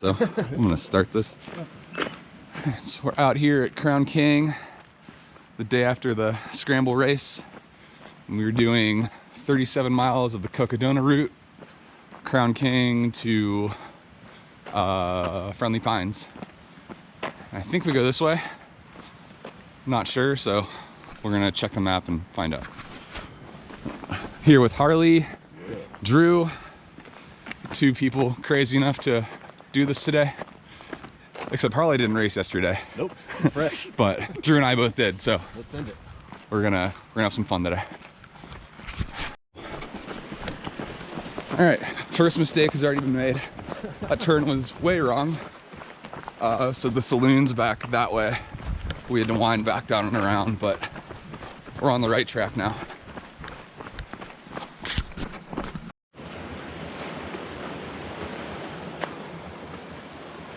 So I'm gonna start this. So we're out here at Crown King the day after the scramble race. And we were doing 37 miles of the Cocodona route, Crown King to Friendly Pines. I think we go this way. Not sure, so we're gonna check the map and find out. Here with Harley, Drew, two people crazy enough to do this today. Except Harley didn't race yesterday. Nope, fresh. But Drew and I both did, so let's send it. We're gonna have some fun today. All right, first mistake has already been made. That turn was way wrong. So the saloon's back that way. We had to wind back down and around, but we're on the right track now.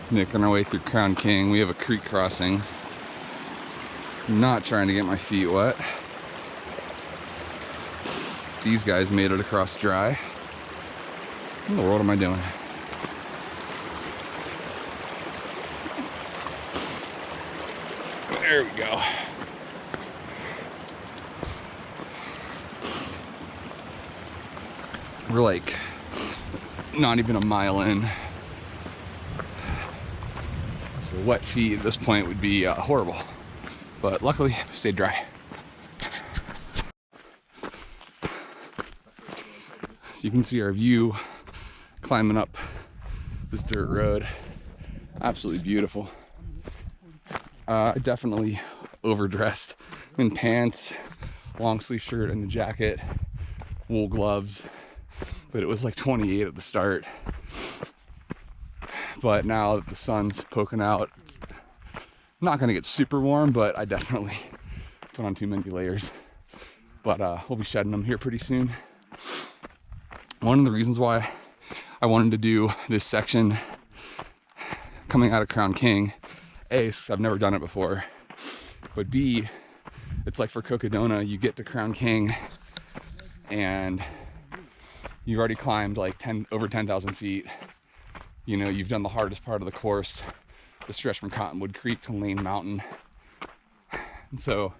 Making our way through Crown King. We have a creek crossing. Not trying to get my feet wet. These guys made it across dry. What in the world am I doing? There we go. We're like not even a mile in. So wet feet at this point would be horrible. But luckily, stayed dry. So you can see our view climbing up this dirt road. Absolutely beautiful. I definitely overdressed in pants, long sleeve shirt and a jacket, wool gloves, but it was like 28 at the start. But now that the sun's poking out, it's not gonna get super warm, but I definitely put on too many layers. But we'll be shedding them here pretty soon. One of the reasons why I wanted to do this section coming out of Crown King, A, I've never done it before, but B, it's like for Cocodona, you get to Crown King and you've already climbed like over 10,000 feet. You know, you've done the hardest part of the course, the stretch from Cottonwood Creek to Lane Mountain. And so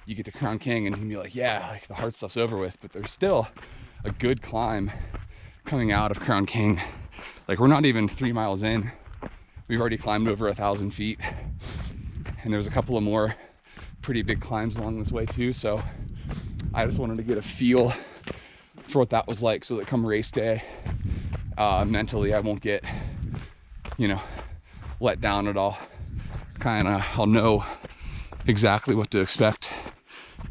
you get to Crown King and you can be like, yeah, like the hard stuff's over with, but there's still a good climb coming out of Crown King. Like we're not even 3 miles in. We've already climbed over 1,000 feet. And there's a couple of more pretty big climbs along this way too. So I just wanted to get a feel for what that was like so that come race day, mentally I won't get, you know, let down at all. I'll know exactly what to expect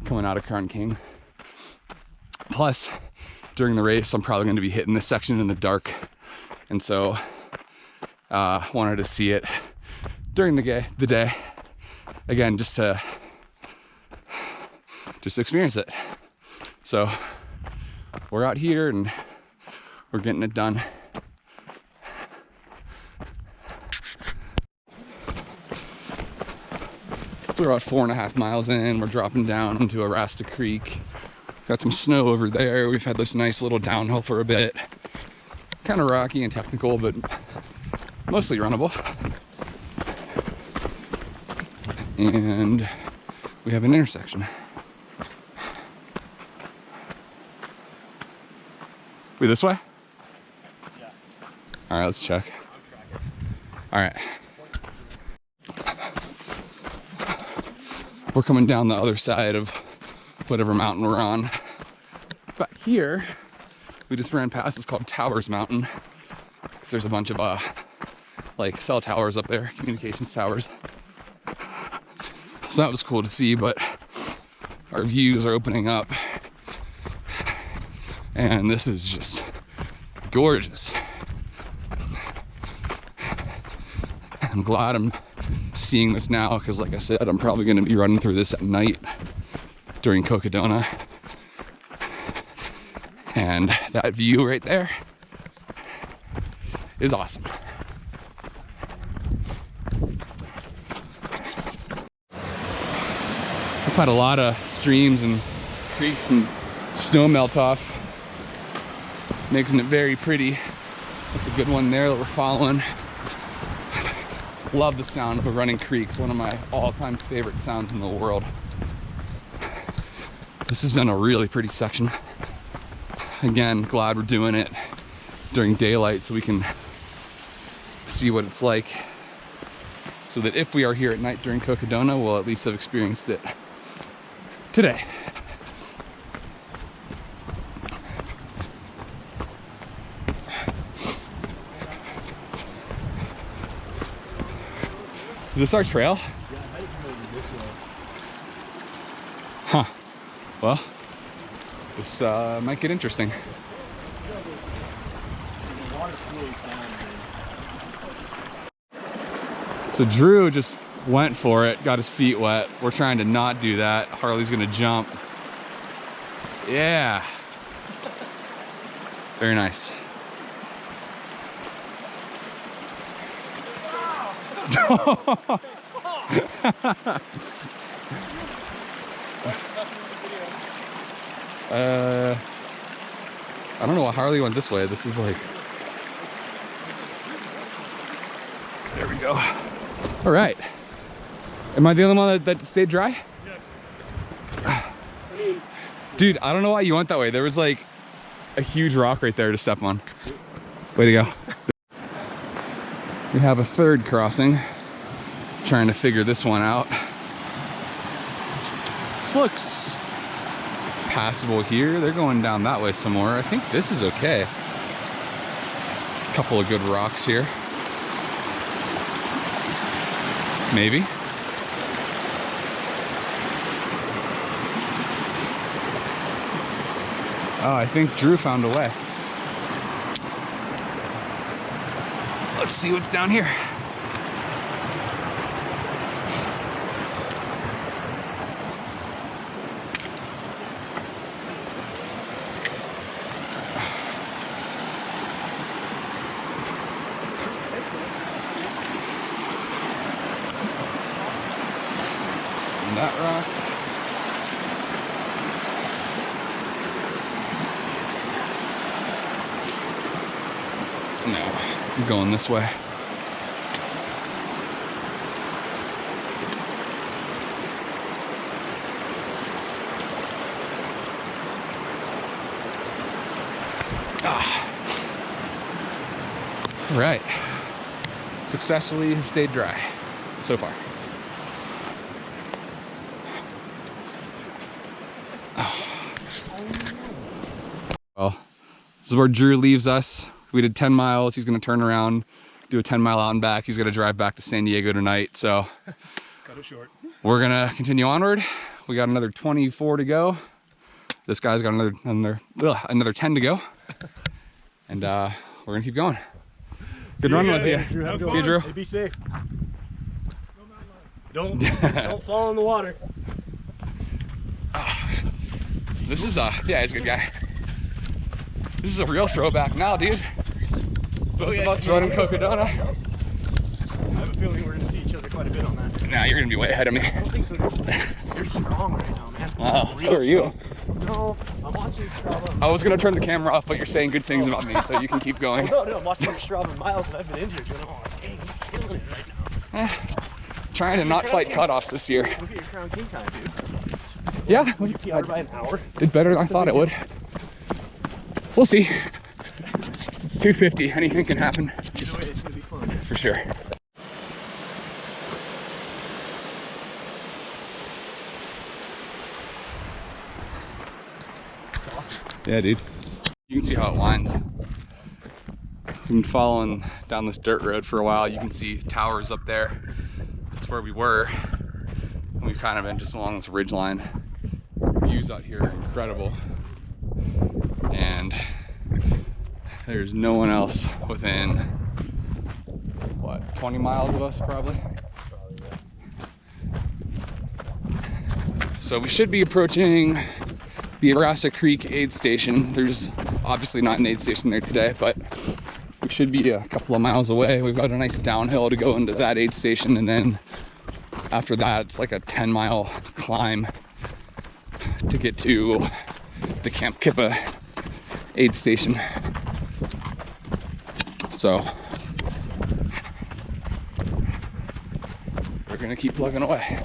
coming out of Crown King. Plus, during the race, I'm probably going to be hitting this section in the dark. And so, wanted to see it during the day. Again, just to experience it. So, we're out here and we're getting it done. We're about 4.5 miles in. We're dropping down into Arasta Creek. Got some snow over there. We've had this nice little downhill for a bit. Kind of rocky and technical, but mostly runnable. And we have an intersection. We this way? Yeah. All right, let's check. All right. We're coming down the other side of whatever mountain we're on. But here, we just ran past, it's called Towers Mountain. Because there's a bunch of like cell towers up there, communications towers. So that was cool to see, but our views are opening up. And this is just gorgeous. I'm glad I'm seeing this now because, like I said, I'm probably going to be running through this at night during Cocodona. And that view right there is awesome. I've had a lot of streams and creeks and snow melt off, making it very pretty. That's a good one there that we're following. Love the sound of a running creek. It's one of my all-time favorite sounds in the world. This has been a really pretty section. Again, glad we're doing it during daylight so we can see what it's like. So that if we are here at night during Cocodona, we'll at least have experienced it today. Is this our trail? Huh. Well, this might get interesting. So Drew just went for it, got his feet wet. We're trying to not do that. Harley's gonna jump. Yeah. Very nice. I don't know why Harley went this way. This is like... There we go. All right. Am I the only one that stayed dry? Yes. Dude, I don't know why you went that way. There was like a huge rock right there to step on. Way to go. We have a third crossing. Trying to figure this one out. This looks passable here. They're going down that way some more. I think this is okay. A couple of good rocks here. Maybe. Oh, I think Drew found a way. Let's see what's down here. And that rock. No, I'm going this way. All right, successfully have stayed dry so far. Well, this is where Drew leaves us. We did 10 miles. He's gonna turn around, do a 10-mile out and back. He's gonna drive back to San Diego tonight. So cut it short. We're gonna continue onward. We got another 24 to go. This guy's got another 10 to go. And we're gonna keep going. Good run with you. See you, Drew. Hey, be safe. Don't fall in the water. This is yeah, he's a good guy. This is a real throwback now, dude. Both of us running Cocodona. I have a feeling we're gonna see each other quite a bit on that. Nah, you're gonna be way ahead of me. I don't think so. You're strong right now, man. Wow, so are you. No, I'm watching Strava. I was gonna turn the camera off, but you're saying good things about me, so you can keep going. No, I'm watching your Strava miles and I've been injured. But dang, he's killing it right now. Trying to not fight cutoffs this year. Look at your Crown King time, dude. Yeah, I by an hour. Did better than I thought it would. We'll see. 250, anything can happen. Either way, it's gonna be fun. For sure. Yeah, dude. You can see how it winds. We've been following down this dirt road for a while. You can see towers up there. That's where we were. And we've kind of been just along this ridge line. Views out here are incredible. And there's no one else within, what, 20 miles of us probably? So we should be approaching the Arasta Creek aid station. There's obviously not an aid station there today, but we should be a couple of miles away. We've got a nice downhill to go into that aid station, and then after that it's like a 10-mile climb to get to the Camp Kippa aid station. we're gonna keep plugging away.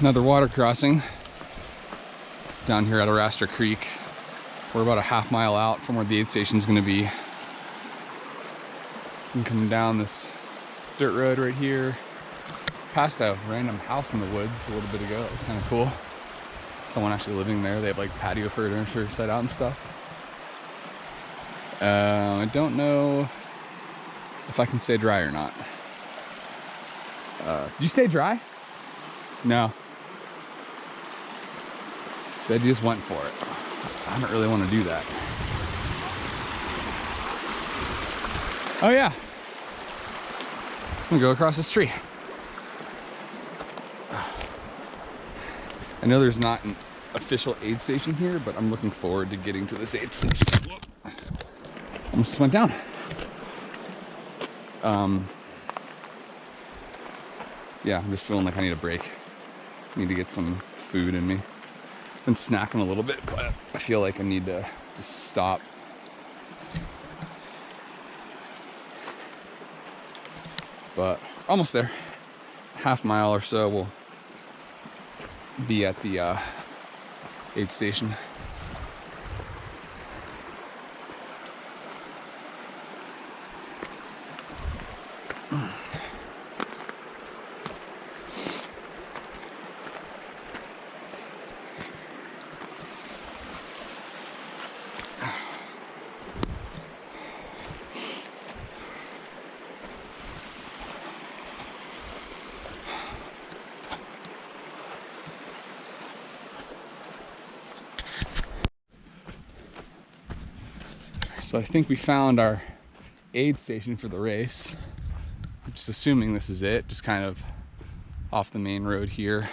Another water crossing down here at Arasta Creek. We're about a half mile out from where the aid station is going to be. I'm coming down this dirt road right here. Passed a random house in the woods a little bit ago. That was kind of cool. Someone actually living there. They have like patio furniture set out and stuff. I don't know if I can stay dry or not. Did you stay dry? No. So I just went for it. I don't really want to do that. Oh yeah. I'm gonna go across this tree. I know there's not an official aid station here, but I'm looking forward to getting to this aid station. Almost just went down. Yeah, I'm just feeling like I need a break. I need to get some food in me. Been snacking a little bit, but I feel like I need to just stop. But almost there. Half mile or so, we'll be at the aid station. So I think we found our aid station for the race. I'm just assuming this is it, just kind of off the main road here.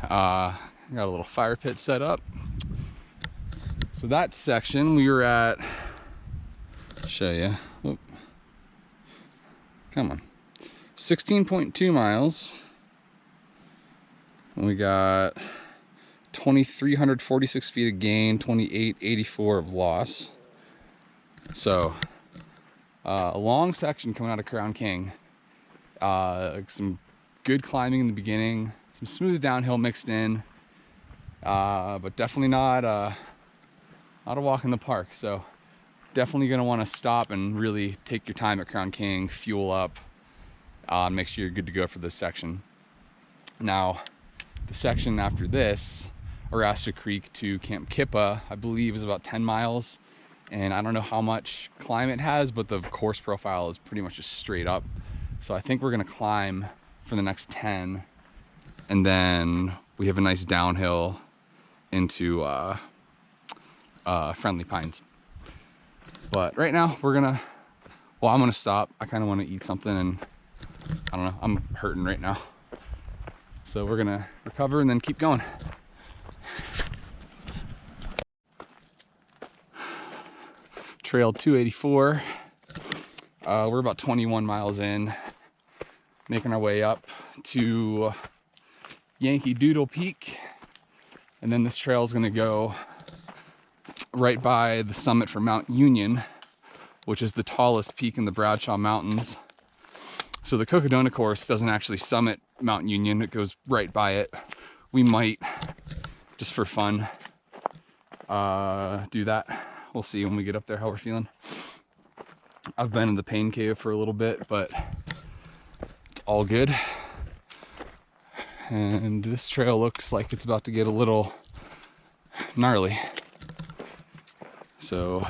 Got a little fire pit set up. So that section we were at, I'll show you. Whoop. Come on. 16.2 miles. And we got 2,346 feet of gain, 2,884 of loss. So, a long section coming out of Crown King. Some good climbing in the beginning, some smooth downhill mixed in, but definitely not a walk in the park. So, definitely going to want to stop and really take your time at Crown King, fuel up, make sure you're good to go for this section. Now, the section after this, Arasta Creek to Camp Kippa, I believe is about 10 miles. And I don't know how much climb it has, but the course profile is pretty much just straight up. So I think we're gonna climb for the next 10. And then we have a nice downhill into Friendly Pines. But right now I'm gonna stop. I kinda wanna eat something and I don't know, I'm hurting right now. So we're gonna recover and then keep going. Trail 284. We're about 21 miles in, making our way up to Yankee Doodle Peak. And then this trail is gonna go right by the summit for Mount Union, which is the tallest peak in the Bradshaw Mountains. So the Cocodona course doesn't actually summit Mount Union, it goes right by it. We might, just for fun, do that. We'll see when we get up there how we're feeling. I've been in the pain cave for a little bit, but it's all good. And this trail looks like it's about to get a little gnarly. So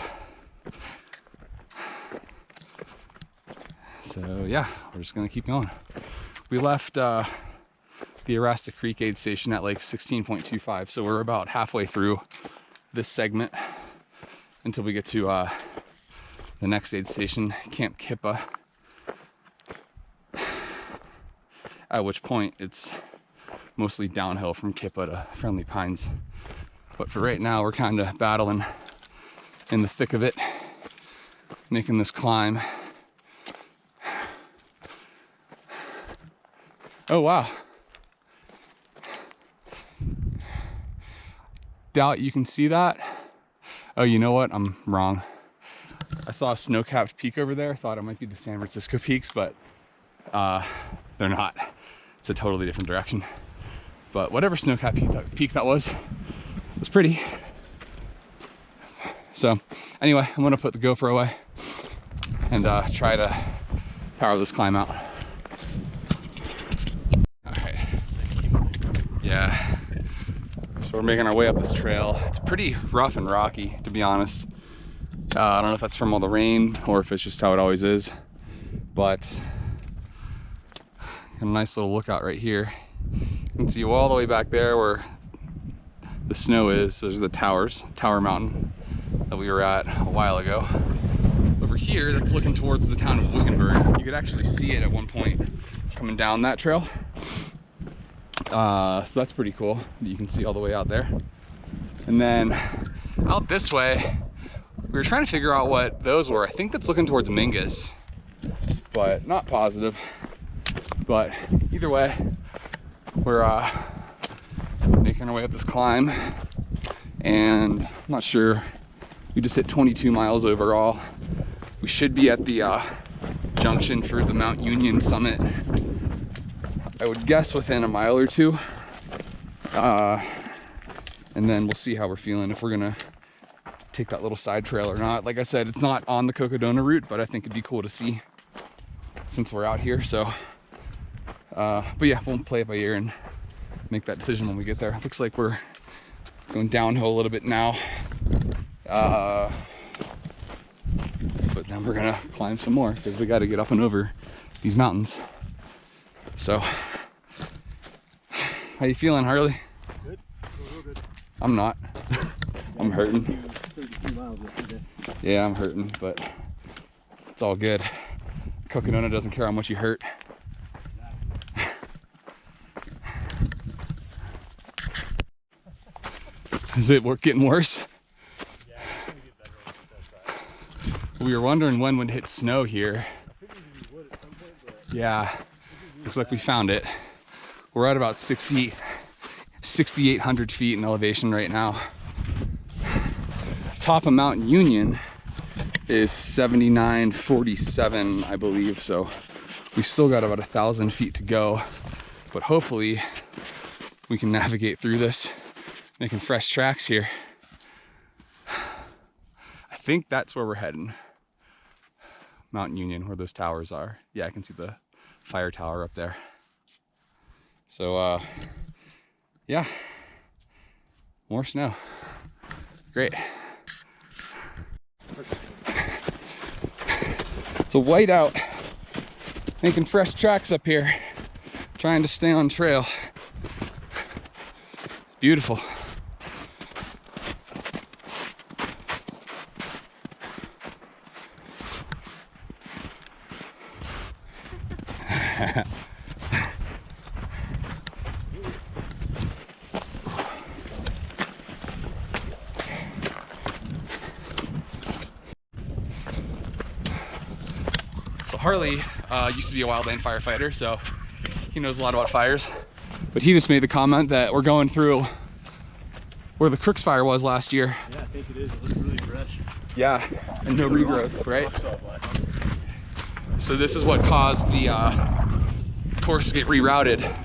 yeah, we're just gonna keep going. We left the Arasta Creek aid station at like 16.25, so we're about halfway through. this segment until we get to the next aid station, Camp Kippa, at which point it's mostly downhill from Kippa to Friendly Pines. But for right now, we're kind of battling in the thick of it, making this climb. Oh wow. Doubt you can see that. Oh, you know what? I'm wrong. I saw a snow-capped peak over there. Thought it might be the San Francisco peaks, but they're not. It's a totally different direction. But whatever snow-capped peak that was pretty. So anyway, I'm gonna put the GoPro away and try to power this climb out. All right. Yeah. So we're making our way up this trail. It's pretty rough and rocky, to be honest. I don't know if that's from all the rain or if it's just how it always is, but a nice little lookout right here. You can see all the way back there where the snow is. Those are the towers, Tower Mountain that we were at a while ago. Over here, that's looking towards the town of Wickenburg. You could actually see it at one point coming down that trail. So that's pretty cool. You can see all the way out there. And then out this way, we were trying to figure out what those were. I think that's looking towards Mingus, but not positive. But either way, we're making our way up this climb, and I'm not sure. We just hit 22 miles overall. We should be at the junction for the Mount Union summit. I would guess within a mile or two. And then we'll see how we're feeling, if we're gonna take that little side trail or not. Like I said, it's not on the Cocodona route, but I think it'd be cool to see since we're out here. So, but yeah, we'll play it by ear and make that decision when we get there. Looks like we're going downhill a little bit now. But then we're gonna climb some more because we got to get up and over these mountains. So, how you feeling, Harley? Good. Real good. I'm not. I'm hurting. 32 miles yesterday. Yeah, I'm hurting, but it's all good. Cocodona doesn't care how much you hurt. Is it getting worse? Yeah, it's gonna get better on that side. We were wondering when would hit snow here. I figured we would at some point, but Yeah, looks like we found it. We're at about 6,800 feet in elevation right now. Top of Mount Union is 7,947, I believe. So we've still got about 1,000 feet to go, but hopefully we can navigate through this, making fresh tracks here. I think that's where we're heading. Mount Union, where those towers are. Yeah, I can see the fire tower up there. So, yeah, more snow. Great. It's a whiteout, making fresh tracks up here, trying to stay on trail. It's beautiful. So Harley used to be a wildland firefighter, so he knows a lot about fires. But he just made the comment that we're going through where the Crooks fire was last year. yeah, I think it is. It looks really fresh. Yeah, and no regrowth, right? So this is what caused the course to get rerouted,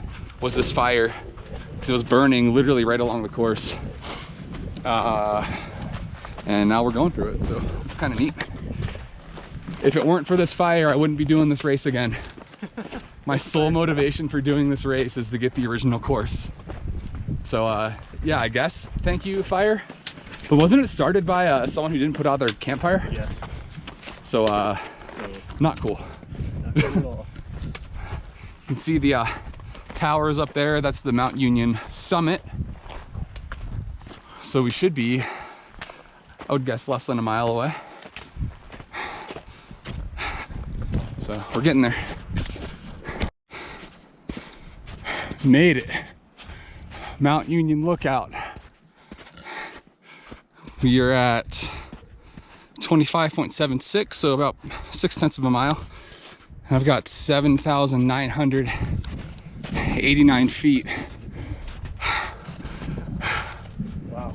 was this fire, because it was burning literally right along the course. And now we're going through it, so it's kind of neat. If it weren't for this fire, I wouldn't be doing this race again. My sole motivation for doing this race is to get the original course. So yeah, I guess, thank you, fire. But wasn't it started by someone who didn't put out their campfire? Yes. So, not cool. Not good at all. You can see the towers up there. That's the Mount Union summit. So we should be I would guess less than a mile away. So we're getting there. Made it. Mount Union Lookout. We are at 25.76, so about 0.6 of a mile. And I've got 7,989 feet. Wow.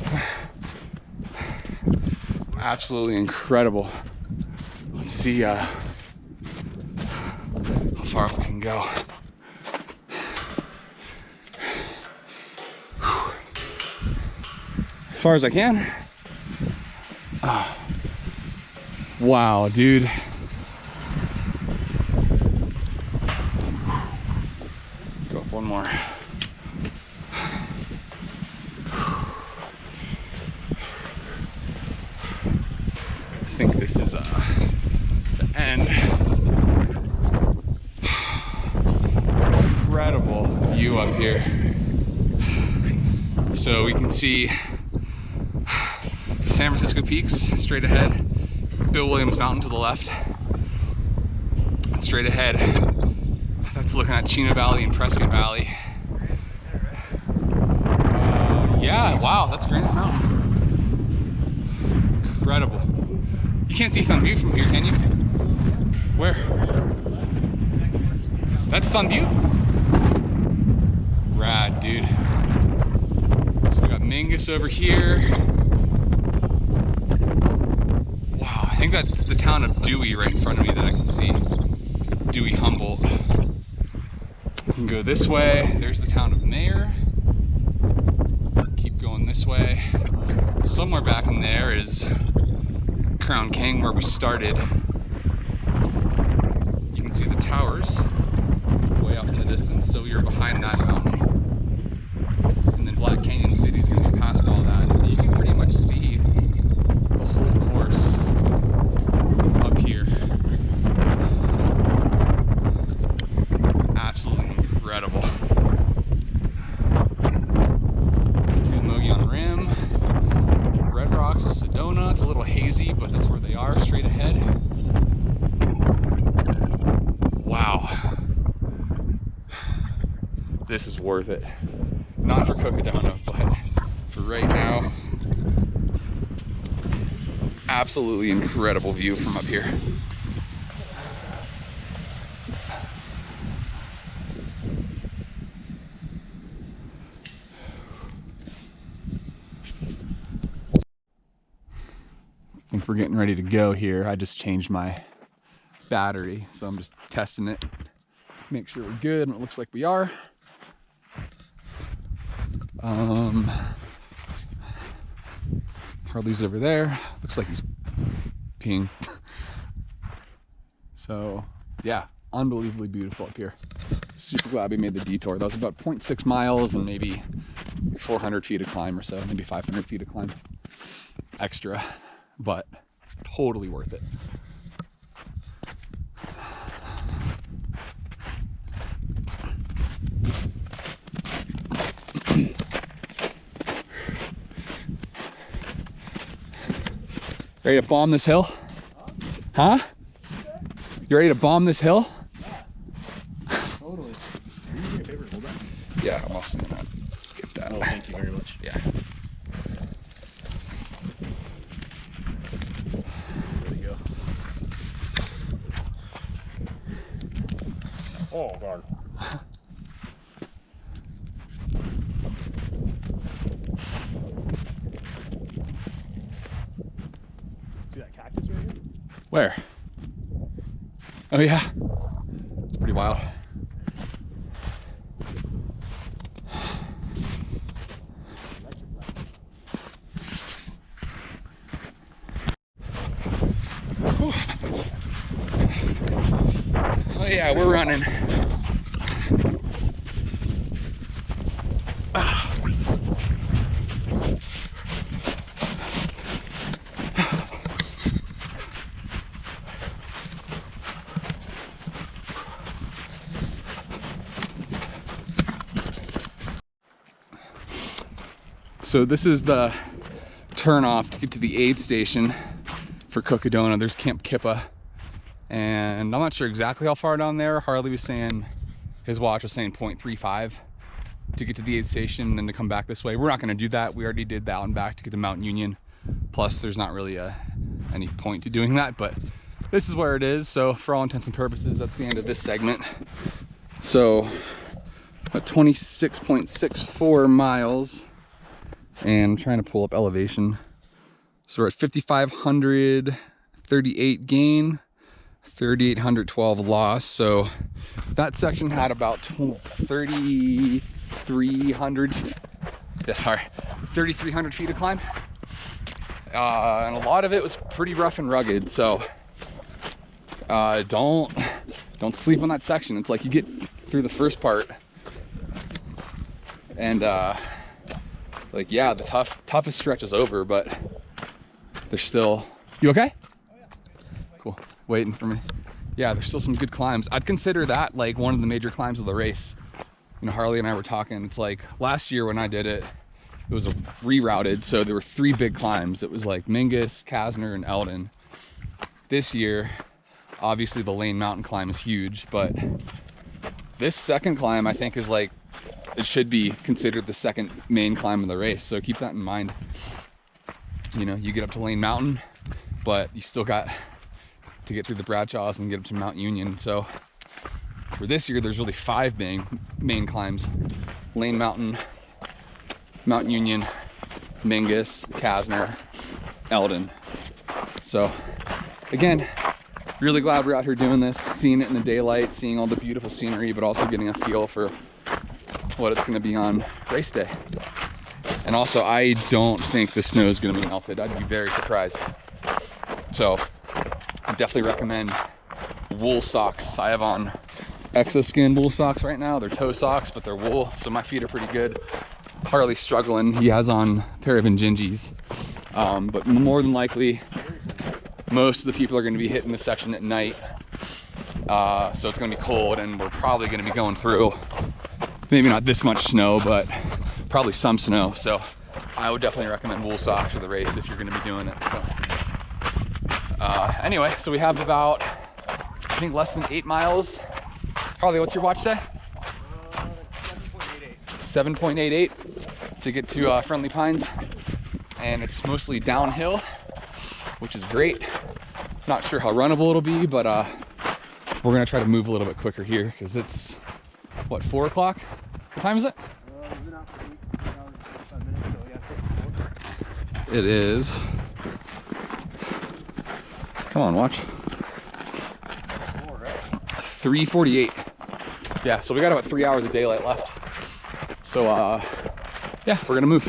Absolutely incredible. Let's see how far we can go. As far as I can. Wow, dude. Go up one more. I think this is the end. Incredible view up here. So we can see the San Francisco peaks straight ahead, Bill Williams Mountain to the left, and straight ahead that's looking at Chino Valley and Prescott Valley. Yeah, wow, that's Granite Mountain. Incredible. You can't see Sun Butte from here, can you? Where? That's Sun Butte? Rad, dude. So we got Mingus over here. Wow, I think that's the town of Dewey right in front of me that I can see. Dewey Humboldt. We can go this way. There's the town of Mayer. Keep going this way. Somewhere back in there is Crown King, where we started. You can see the towers way off in the distance, so you're behind that mountain. And then Black Canyon City is going to be past all that, so you can pretty much see the whole course up here. Absolutely incredible. You can see the Mogollon Rim, Red Rocks, Sedona. It's a little hazy, but that's where they are, straight ahead. Wow. This is worth it. Not for Cocodona, but for right now. Absolutely incredible view from up here. I think we're getting ready to go here. I just changed my battery, so I'm just testing it. Make sure we're good, and it looks like we are. Harley's over there. Looks like he's peeing. So, yeah, unbelievably beautiful up here. Super glad we made the detour. That was about 0.6 miles and maybe 400 feet of climb or so, maybe 500 feet of climb extra, but totally worth it. Ready to bomb this hill? Huh? You ready to bomb this hill? Yeah, totally. Can you do me a favor, hold that? Yeah, I'm also gonna get that. Oh, thank you very much. Yeah. There we go. Oh, God. See that cactus right here? Where? Oh yeah. It's pretty wild. Whew. Oh yeah, we're running. So this is the turn off to get to the aid station for Cocodona. There's Camp Kippa, and I'm not sure exactly how far down there. Harley was saying, his watch was saying 0.35 to get to the aid station and then to come back this way. We're not going to do that. We already did that out and back to get to Mount Union. Plus there's not really any point to doing that, but this is where it is. So for all intents and purposes, that's the end of this segment. So at 26.64 miles, and I'm trying to pull up elevation. So we're at 5,538 gain, 3,812 loss. So that section had about 3,300 feet of climb. And a lot of it was pretty rough and rugged. So don't sleep on that section. It's like you get through the first part and like, yeah, the toughest stretch is over, but there's still, you okay? Oh, yeah. Cool, waiting for me. Yeah, there's still some good climbs. I'd consider that like one of the major climbs of the race. You know, Harley and I were talking, it's like last year when I did it, it was rerouted, so there were 3 big climbs. It was like Mingus, Kasner, and Eldon. This year, obviously the Lane Mountain climb is huge, but this second climb I think is like, it should be considered the second main climb of the race. So keep that in mind. You know, you get up to Lane Mountain, but you still got to get through the Bradshaws and get up to Mount Union. So for this year, there's really 5 main climbs: Lane Mountain, Mount Union, Mingus, Kasner, Eldon. So again, really glad we're out here doing this, seeing it in the daylight, seeing all the beautiful scenery, but also getting a feel for what it's going to be on race day. And also, I don't think the snow is going to be melted. I'd be very surprised. So I definitely recommend wool socks. I have on exoskin wool socks right now. They're toe socks, but they're wool, so my feet are pretty good. Harley's struggling. He has on a pair of Injinjis. But more than likely, most of the people are going to be hitting this section at night. So it's going to be cold, and we're probably going to be going through maybe not this much snow, but probably some snow. So I would definitely recommend wool socks for the race if you're going to be doing it. So anyway, so we have about, I think, less than 8 miles. Harley, what's your watch say? 7.88 to get to Friendly Pines, and it's mostly downhill, which is great. Not sure how runnable it'll be, but we're gonna try to move a little bit quicker here because it's, what, 4 o'clock? What time is it? It is, come on, watch, 3:48. Yeah, so we got about 3 hours of daylight left. So yeah, we're gonna move.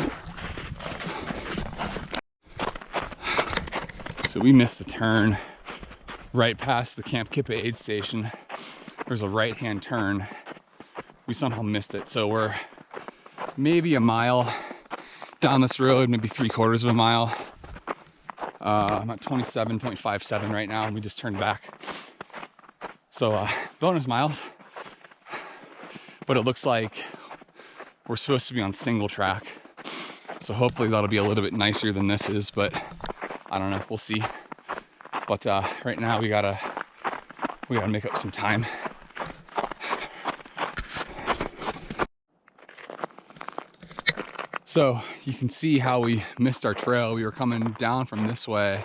So we missed the turn right past the Camp Kippa aid station. There's a right-hand turn. We somehow missed it. So we're maybe a mile down this road, maybe 3/4 of a mile. I'm at 27.57 right now, and we just turned back. So bonus miles. But it looks like we're supposed to be on single track. So hopefully that'll be a little bit nicer than this is, but I don't know, we'll see. But right now we gotta make up some time. So you can see how we missed our trail. We were coming down from this way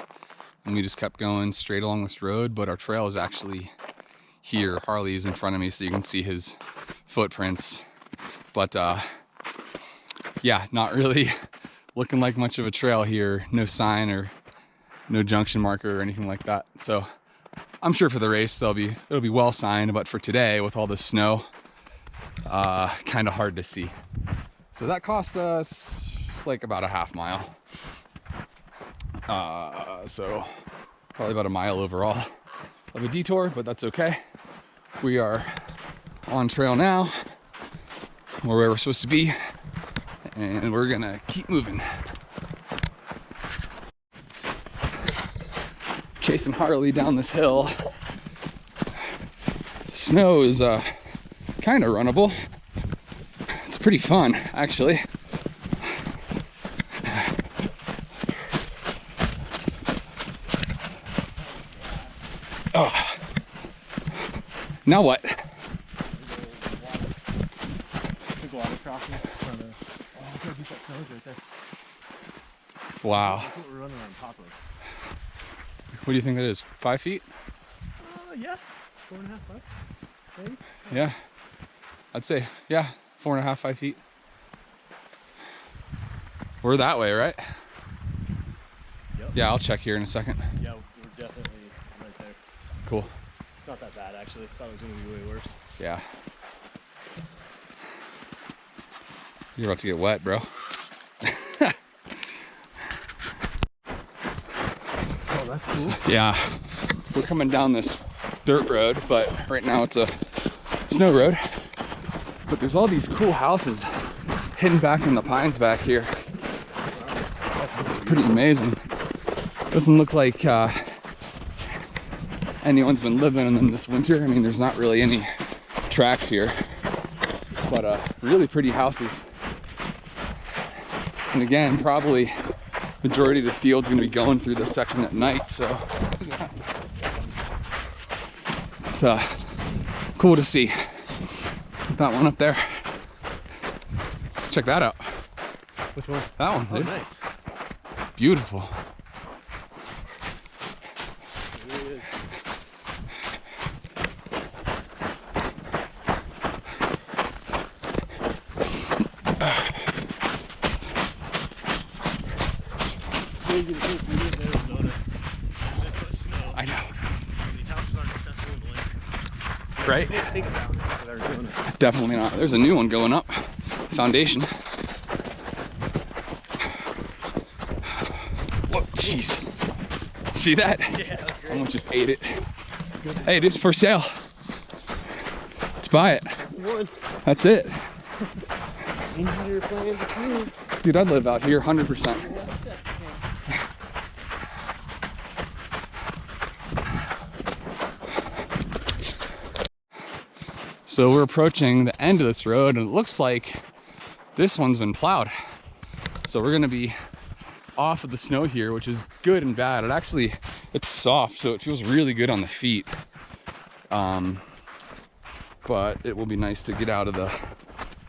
and we just kept going straight along this road, but our trail is actually here. Harley is in front of me, so you can see his footprints. But yeah, not really looking like much of a trail here. No sign or no junction marker or anything like that. So I'm sure for the race it'll be well signed, but for today with all the snow, kind of hard to see. So that cost us like about a half mile. So probably about a mile overall of a detour, but that's okay. We are on trail now. We're where we're supposed to be, and we're gonna keep moving. Chasing Harley down this hill. The snow is kind of runnable. It's pretty fun, actually. Now what? Big water crossing. Oh, God, that snows right there. Wow. That's what we're running on top of. What do you think that is? 5 feet? Yeah. 4.5, 5. Maybe? Yeah. I'd say, yeah, 4.5, 5 feet. We're that way, right? Yep. Yeah, I'll check here in a second. Yeah, we're definitely right there. Cool. It's not that bad, actually. I thought it was going to be way worse. Yeah. You're about to get wet, bro. Oh, that's cool. Yeah. We're coming down this dirt road, but right now it's a snow road. But there's all these cool houses hidden back in the pines back here. It's pretty amazing. Doesn't look like anyone's been living in them this winter. I mean, there's not really any tracks here, but really pretty houses. And again, probably majority of the field's gonna be going through this section at night, so it's cool to see. That one up there. Check that out. Which one? That one, Oh, dude. nice. Beautiful. It really is. Crazy to think we live in Arizona. There's so much snow. I know. And these houses aren't accessible in the winter. Right? I didn't think about it with Arizona. Definitely not. There's a new one going up. Foundation. Whoa, jeez. See that? Yeah, that's great. Almost just ate it. Hey, dude, for sale. Let's buy it. One. That's it. Easier playing the field. Dude, I'd live out here 100%. So we're approaching the end of this road, and it looks like this one's been plowed. So we're gonna be off of the snow here, which is good and bad. It's soft, so it feels really good on the feet. But it will be nice to get out of the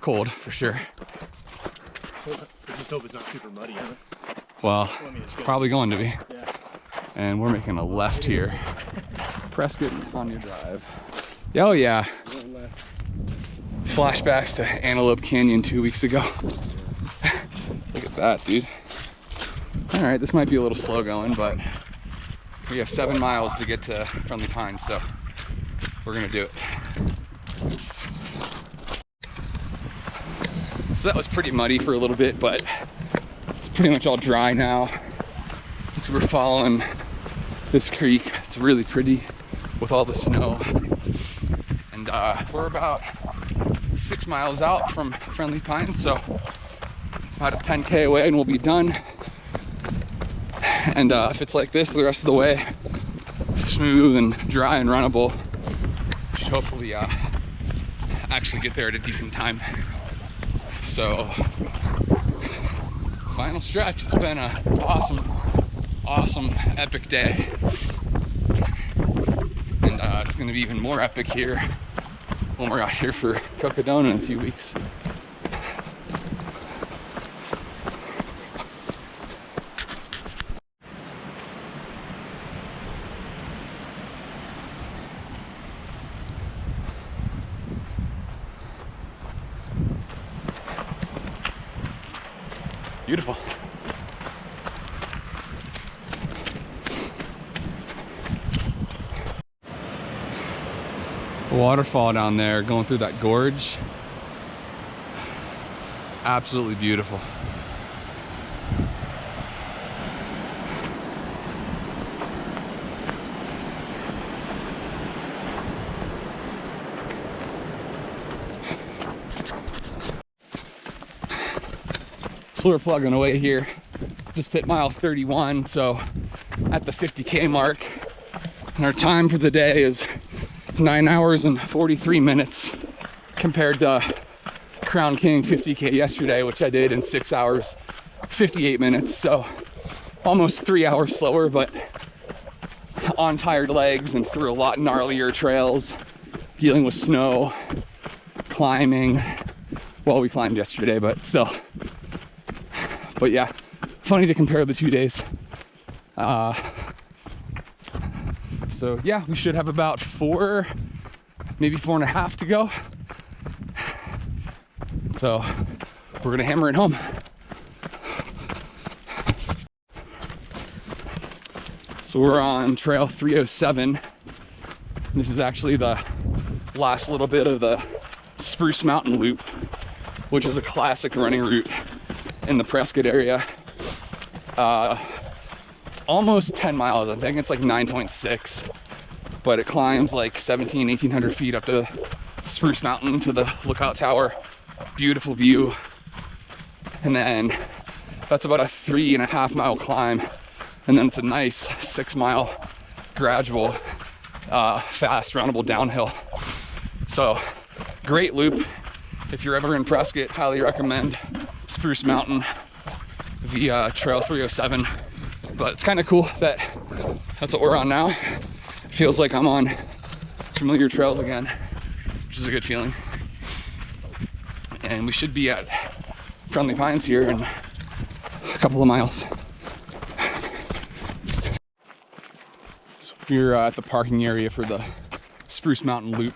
cold for sure. So, I just hope it's not super muddy, huh? Well, I mean, it's good. probably going to be. Yeah. And we're making a left here. Prescott and Tanya Drive. Oh yeah. One left. Flashbacks to Antelope Canyon 2 weeks ago. Look at that, dude. All right, this might be a little slow going, but we have 7 miles to get to Friendly Pines, so we're gonna do it. So that was pretty muddy for a little bit, but it's pretty much all dry now. So we're following this creek. It's really pretty with all the snow. And we're about 6 miles out from Friendly Pines, so about a 10K away and we'll be done. And if it's like this the rest of the way, smooth and dry and runnable, should hopefully actually get there at a decent time. So, final stretch. It's been an awesome, epic day. And it's gonna be even more epic here when we're out here for Cocodona in a few weeks. Beautiful. Waterfall down there going through that gorge. Absolutely beautiful. So we're plugging away here. Just hit mile 31, so at the 50K mark. And our time for the day is 9 hours and 43 minutes compared to Crown King 50K yesterday, which I did in 6 hours, 58 minutes. So almost 3 hours slower, but on tired legs and through a lot gnarlier trails. dealing with snow, climbing. Well, we climbed yesterday, but still. But yeah, funny to compare the 2 days. So yeah, we should have about 4, maybe 4.5 to go. So we're gonna hammer it home. So we're on trail 307. This is actually the last little bit of the Spruce Mountain Loop, which is a classic running route in the Prescott area. Almost 10 miles, I think it's like 9.6, but it climbs like 1,800 feet up to Spruce Mountain to the lookout tower. Beautiful view. And then that's about a 3.5 mile climb. And then it's a nice 6 mile gradual, fast runnable downhill. So great loop. If you're ever in Prescott, highly recommend Spruce Mountain via Trail 307. But it's kind of cool that that's what we're on now. It feels like I'm on familiar trails again, which is a good feeling. And we should be at Friendly Pines here in a couple of miles. So we're at the parking area for the Spruce Mountain Loop.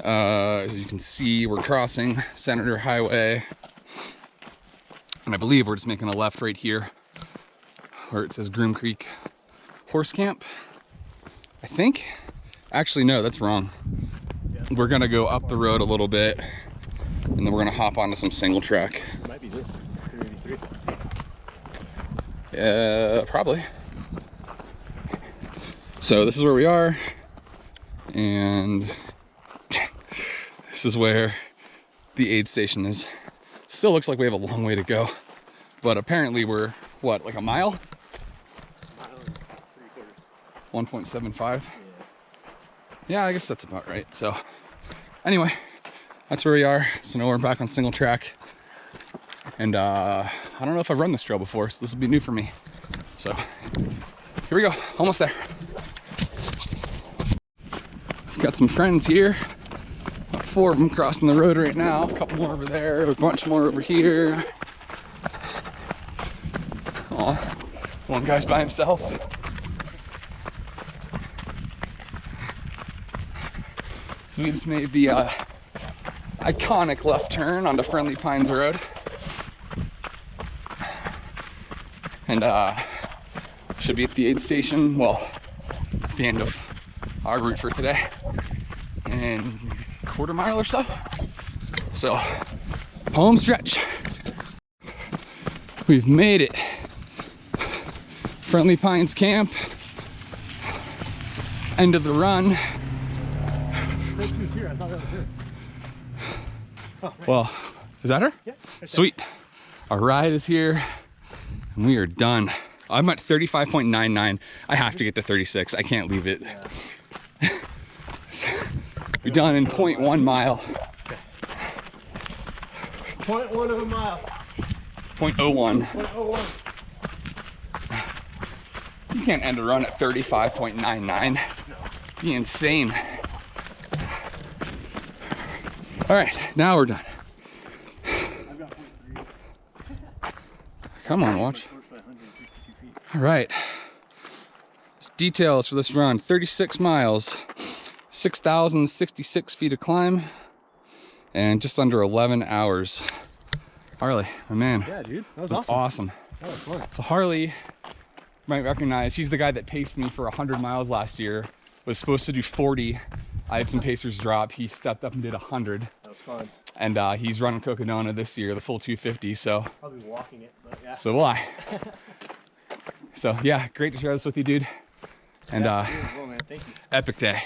As you can see, we're crossing Senator Highway. And I believe we're just making a left right here where it says Groom Creek Horse Camp, I think. Actually, no, that's wrong. We're gonna go up the road a little bit and then we're gonna hop onto some single track. It might be this, 383. Yeah, probably. So this is where we are, and this is where the aid station is. Still looks like we have a long way to go, but apparently we're, what, like a mile? 1.75. Yeah, I guess that's about right. So anyway, that's where we are. So now we're back on single track, and I don't know if I've run this trail before, so this will be new for me. So here we go, almost there. Got some friends here, about 4 of them crossing the road right now, a couple more over there, a bunch more over here. Aw, one guy's by himself. So we just made the iconic left turn onto Friendly Pines Road. And should be at the aid station, well, at the end of our route for today, in a quarter mile or so. So, home stretch. We've made it. Friendly Pines Camp. End of the run. Well, is that her? Yeah. Sweet. Our ride is here, and we are done. I'm at 35.99. I have to get to 36. I can't leave it. Yeah. We're done in 0.1 mile. Okay. 0.1 of a mile. 0.01. 0.01. You can't end a run at 35.99. No. Be insane. All right, now we're done. I've got 0.3. Come on, watch. All right. Details for this run: 36 miles, 6,066 feet of climb, and just under 11 hours. Harley, my man. Yeah, dude, that was awesome. That was fun. So Harley, you might recognize, he's the guy that paced me for 100 miles last year. Was supposed to do 40. I had some pacers drop. He stepped up and did 100. That was fun. And he's running Cocodona this year, the full 250. So I'll be walking it, but yeah. so will I. So yeah, great to share this with you, dude. And Yeah, well, man. Thank you. epic day.